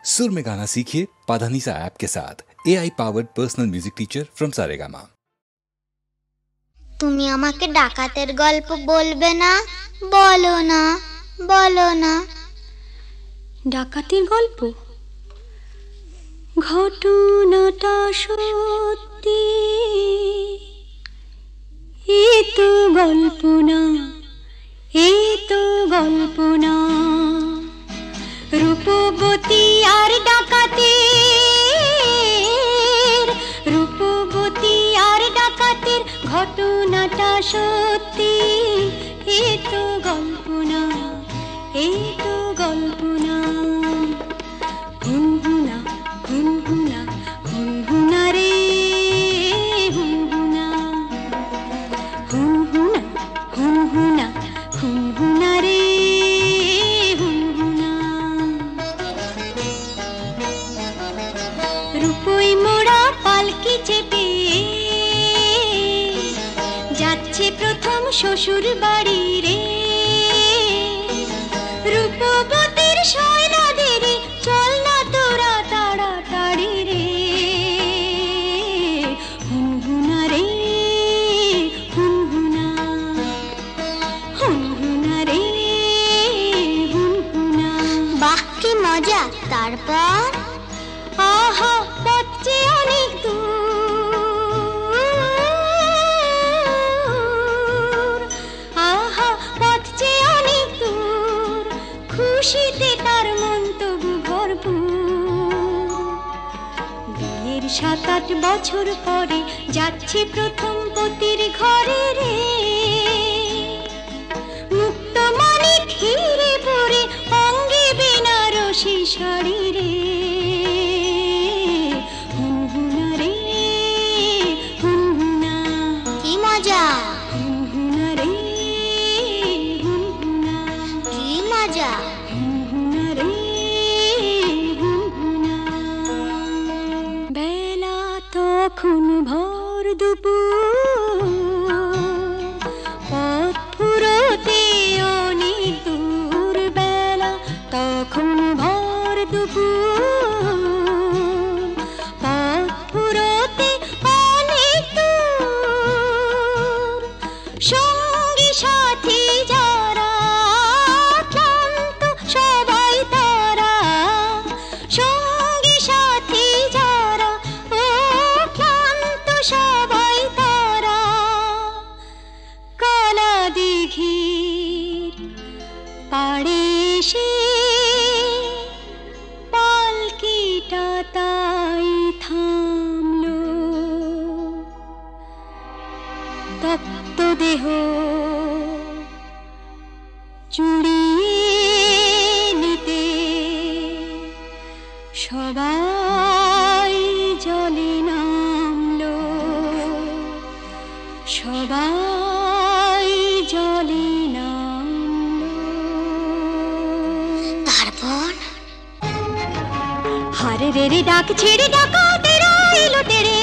सुर में गाना सीखिए पाधानीसा ऐप के साथ। AI powered personal music teacher from Saregama. তুমি আমাকে ডাকাতের গল্প বলবে না? বলো না, বলো না। ডাকাতের গল্প? ঘটনাটা সত্যি, এ তো গল্প না, এ তো গল্প না। রূপবতী আর ডাকাতের, রূপবতী আর ডাকাতের ঘটনাটা সত্যি, এ তো গল্প না, এ তো গল্প না। হুনহুনা হুনহুনা হুনহুনা রে হুনহুনা, হুনহুনা হুনহুনা হুনহুনা রে হুনহুনা। রূপই মোড়া পালকি চেপে যাচ্ছে প্রথম শ্বশুর বাড়ি রে। রূপবতীর সয়নাদের চল না তোরা তাড়াতাড়ি রে। হুনহুনা রে হুনহুনা, হুনহুনা রে হুনহুনা। বাহ কি মজা! তারপর? আহা পথ যে অনেক দূর, আহা পথ যে অনেক দূর, খুশিতে তার মন তবু ভরপুর। বিয়ের ৭-৮ বছর পরে যাচ্ছে প্রথম পতির ঘরে রে। মুক্ত মানিক হিরে পরে অঙ্গে বেনারসি শাড়ি রে। হুনহুনা রে হুনহুনা, কি মজা! হুনহুনা রে হুনহুনা, কি মজা! হুনহুনা রে হুনহুনা। বেলা তখন ভর দুপুর, পথ ফুরোতে অনেক দূর। বেলা তখন ভর দুপুর, পথ ফুরোতে অনেক দূর। সঙ্গী সাথী যারা ক্লান্ত সবাই তারা, সঙ্গী সাথী যারা ও ক্লান্ত সবাই তারা। কালা দিঘির পাড়ে এসে পালকিটা তাই থামলো। তপ্ত দেহ চুড়িয়ে নিতে সবাই জলে নামলো, সবাই জলে নামলো। তারপর? হারে রে রে ডাক ছেড়ে ডাকাতের এলো তেরে,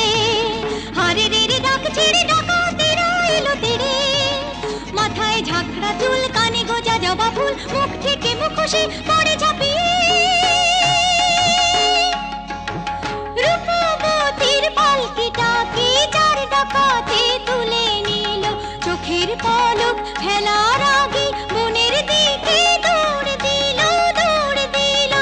হারে রে রে ডাক ছেড়ে ডাকাতের এলো তেরে। মাথায় ঝাঁকড়া চুল, কানে গোজা জবা ফুল, মুখ থেকে মুখোশে পড়ে ঝাঁপিয়ে। রূপবতীর পালকিটাকে চার ডাকাতে তুলে নিল। চোখের পলক ফেলার আগে বনের দিকে দৌড় দিল, দৌড় দিল।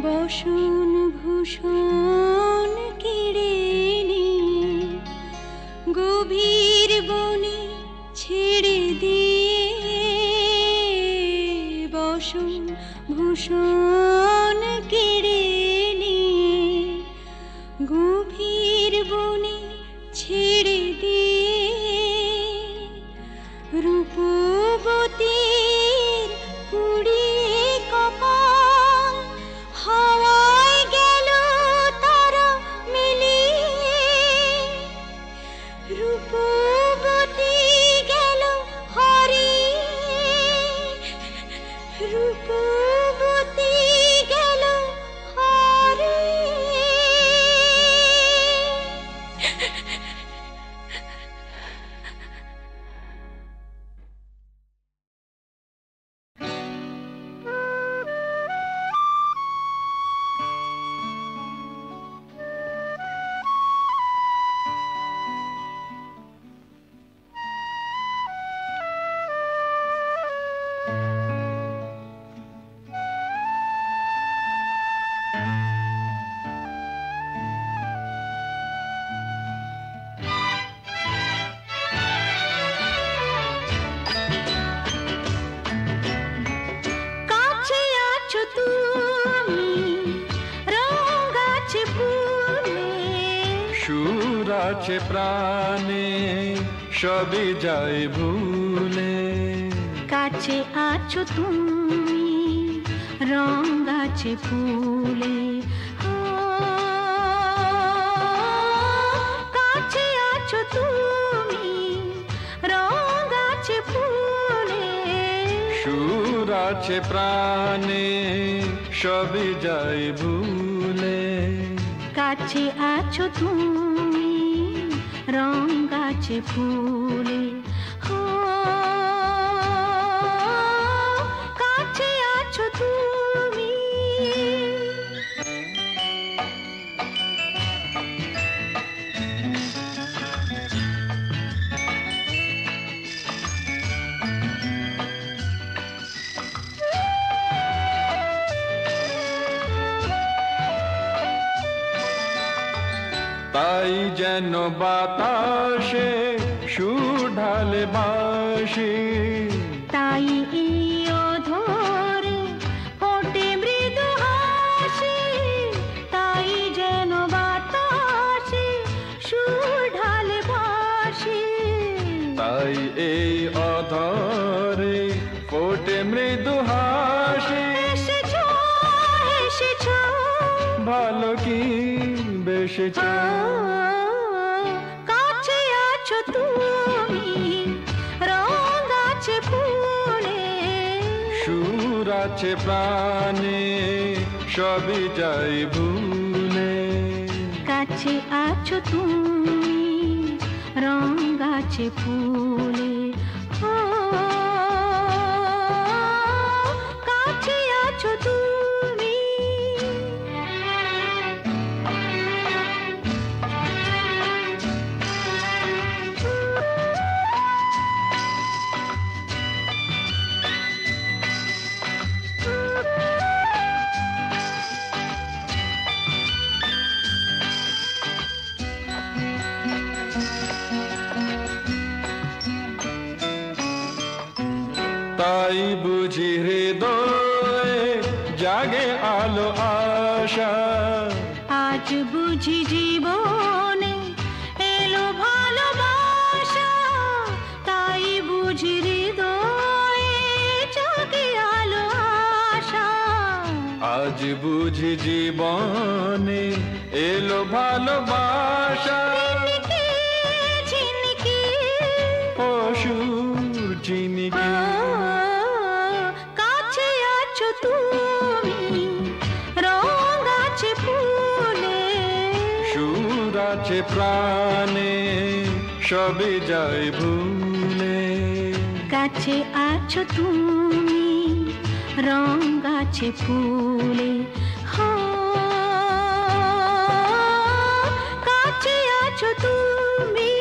বসন ভূষণ কেড়ে নিয়ে গভীর বনে ছেড়ে দিয়ে। বসন ভূষণ কেড়ে নিয়ে গভীর বনে ছেড়ে দিয়ে। রূপবতীর পুড়িয়ে কপাল হাওয়ায় গেল তারা মিলিয়ে। রূপবতী গেল হারিয়ে আছে প্রাণে সবই যায় ভুলে, কাছে আছো তুমি রং আছে ফুলে, কাছে আছো তুমি রং আছে ফুলে, সুর আছে প্রাণে সবই যায় ভুলে, কাছে আছো তুমি রং আছে ফুলে, কাছে আছো তুমি। তাই যেন বাতাসে সুর ঢালে বাঁশি, তাই এই অধরে ফোটে মৃদু হাসি, তাই যেন বাতাসে সুর ঢালে বাঁশি, তাই এই অধরে ফোটে মৃদু হাসি। এসেছো এসেছো ভালো কি বেসেছো, কাছে আছো তুমি রং আছে ফুলে, সুর আছে প্রাণে সবই যায় ভুলে, কাছে আছো তুমি রং আছে ফুলে, কাছে আছো তুমি। তাই বুঝি হৃদয়ে জাগে আলো আশা, আজ বুঝি জীবনে এলো ভালোবাসা, তাই বুঝি হৃদয়ে জাগে আলো আশা, আজ বুঝি জীবনে এলো ভালোবাসা। ঝিনকে ঝিনকে অসুর চিনিকে কাছে আছো তুমি রং আছে ফুলে, সুর আছে প্রাণে সবই যায় ভুলে, কাছে আছো তুমি রং আছে ফুলে, কাছে আছো তুমি।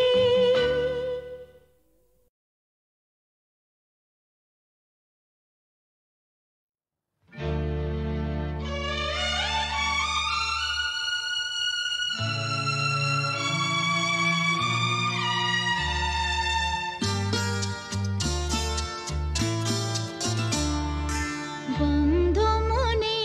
বন্ধু মনে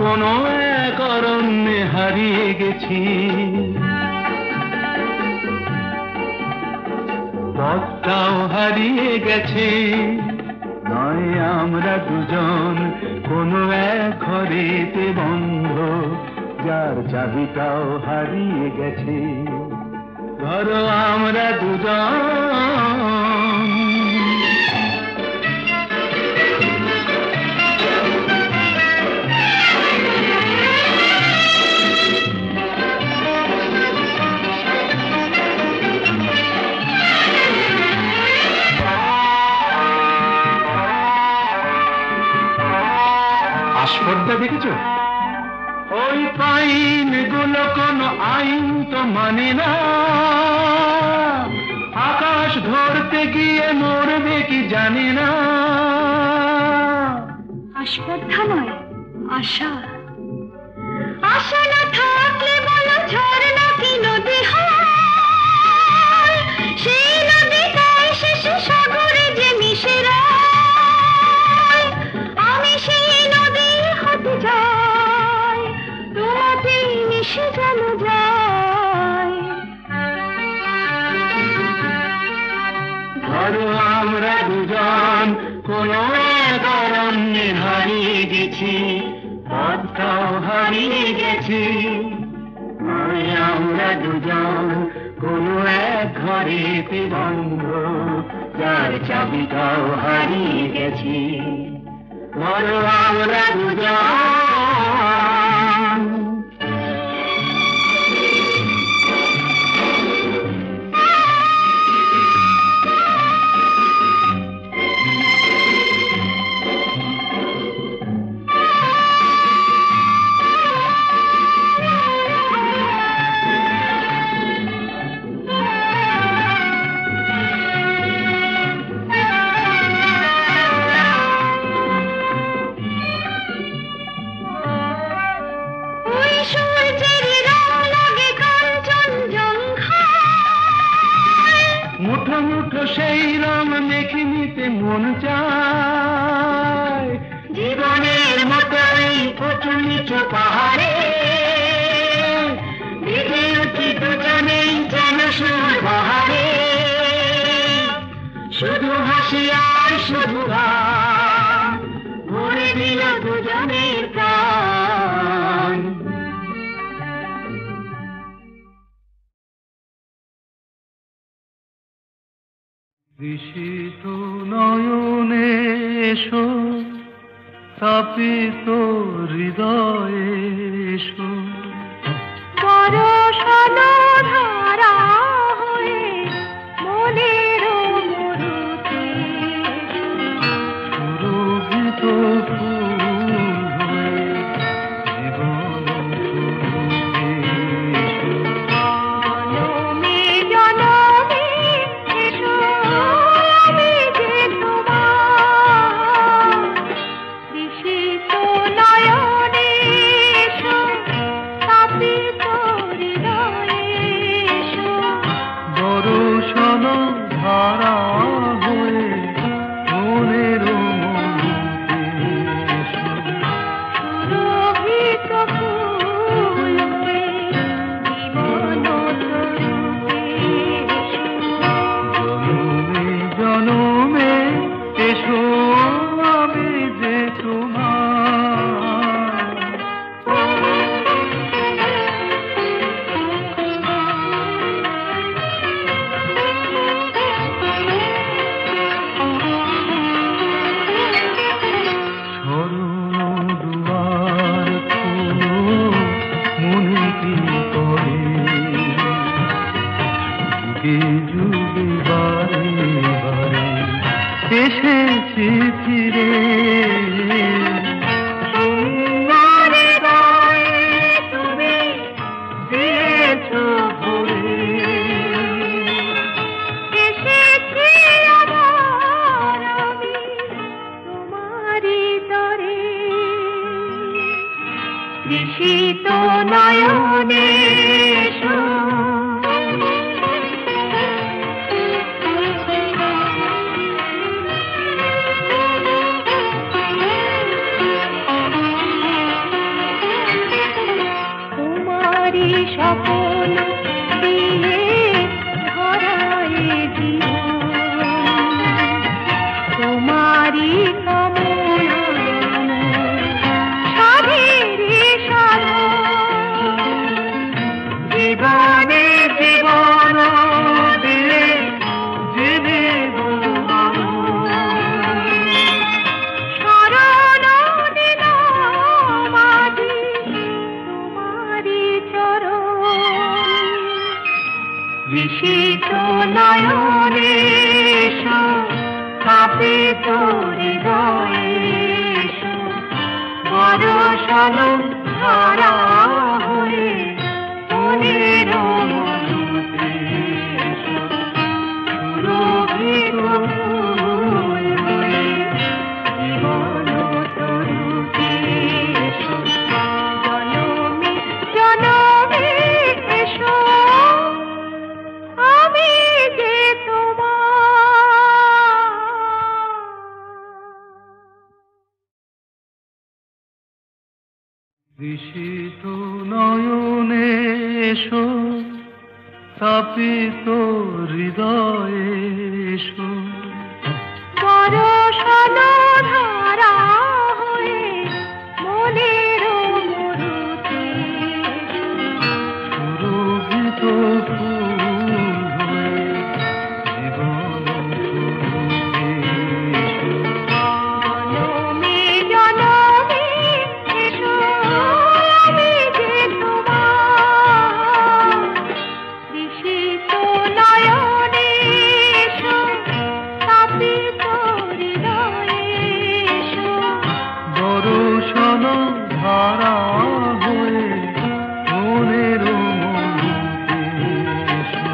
কোনো এক অরণ্যে হারিয়ে গেছি, পথটাও হারিয়ে গেছে। নয় আমরা দুজন কোনো এক ঘরেতে বন্ধ, যার চাবিটাও হারিয়ে গেছে। ধরো আমরা দুজন আস্পর্ধা দেখেছ? ওই পাইন গুলো কোনো আইন তো মানে না, আকাশ ধরতে গিয়ে মরবে কি জানি না। আস্পর্ধা নয়, আশা। আশা না থাকলে বলো ঝড় নাকি নদী হয়, সেই নদীটাই শেষে সাগরে যে মিশে যায়। আমি সেই নদী হতে যাই, তোমাতে মিশে যেন যায়। ধরো আমরা দুজন কোনো এক অরণ্যে হারিয়ে গেছি, পথটাও হারিয়ে গেছি। নয় আমরা দুজন কোনো এক ঘরেতে বন্ধ, যার চাবিটাও হারিয়ে গেছি। ধরো আমরা দুজন মুঠো মুঠো সেই রং মেখে নিতে মন চায়। জীবনের মতো এই উঁচু নিচু পাহাড়ে ভিজে উঠি দুজনেই যেন সুর বাহারে। শুধু হাসি আর শুধু গান ভরে দিল দুজনের প্রাণ। ঋষিত নয়নে এসো, তাপিত হৃদয়ে এসো, বরষণ ধারা হয়ে মনের মরুতে সুরভিত ফুল হয়ে জীবন শুরুতে এসো। জনমে জনমে এসো, আমি যে তোমার। ঋষিত নয়নে এসো, তাপিত হৃদয়ে এসো, বরষণ ধারা হয়ে মনের মরুতে এসো। সুরভিত ফুল হয়ে জীবন স্বরূপে এসো। জনমে জনমে এসো, আমি যে তোমার। শরণ দুয়ার খোলো, মনে কি করে যুগে যুগে বারে বারে এসেছি ফিরে। সুন্দর হৃদয়ে তুমি দিয়েছো ভরে, এসেছি আবার আমি তোমারই তরে। ঋষিত নয়নে এসো, নয়নে এসো, স্থাপিত হৃদয়ে এসো, বরসালো ধারা হয়ে মনের মধুতে এসো, সুরভিত ফুল হয়ে জীবন তরুতে এসো, জনমে জনমে এসো, আমি যে তৃষিত নয়নে এসো, তাপিত হৃদয়ে এসো, বরসালো ধারা হয়ে মনের মধুতে এসো, সুরভিত ফুল হয়ে জীবন তরুতে এসো, জনমে জনমে এসো, আমি যে তোমার। তৃষিত নয়নে এসো, তাপিত হৃদয়ে এসো, বরসালো ধারা হয়ে মনের মধুতে এসো,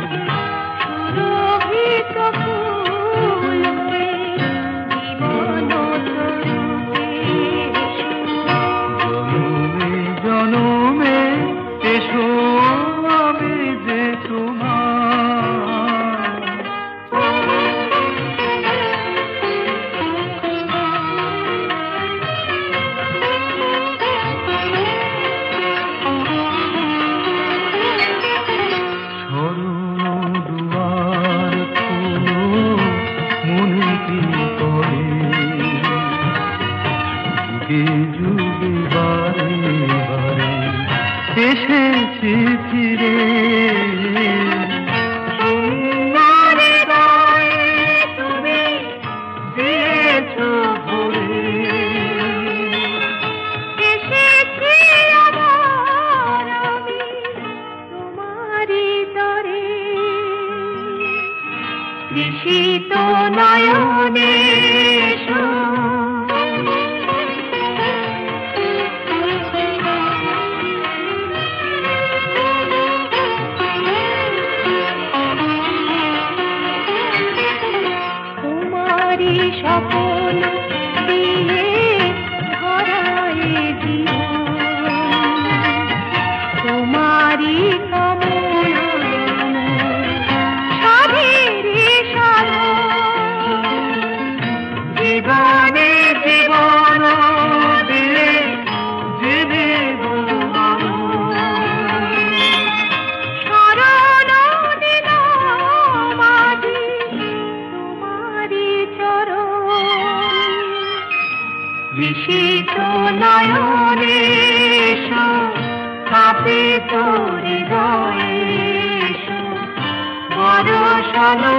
সুরভিত ফুল হয়ে জীবন তরুতে এসো, জনমে জনমে এসো, আমি যে তোমার। শরণ দুয়ার খোলো, মনে কি করে, যুগে যুগে বারে বারে এসেছি ফিরে, সুন্দর হৃদয়ে তুমি দিয়েছো ভরে, এসেছি আবার আমি তোমারই তরে। তৃষিত নয়নে এসো, তোমারই স্বপ্ন দিয়ে ভরায় জীবন, তোমারই কামনা সাধের সাধন, জীবনে জীবন দিয়ে জেনে শরণ দিলাম আজি তোমারই চরণ। তৃষিত নয়নে এসো, তাপিত হৃদয়ে এসো, বরসালো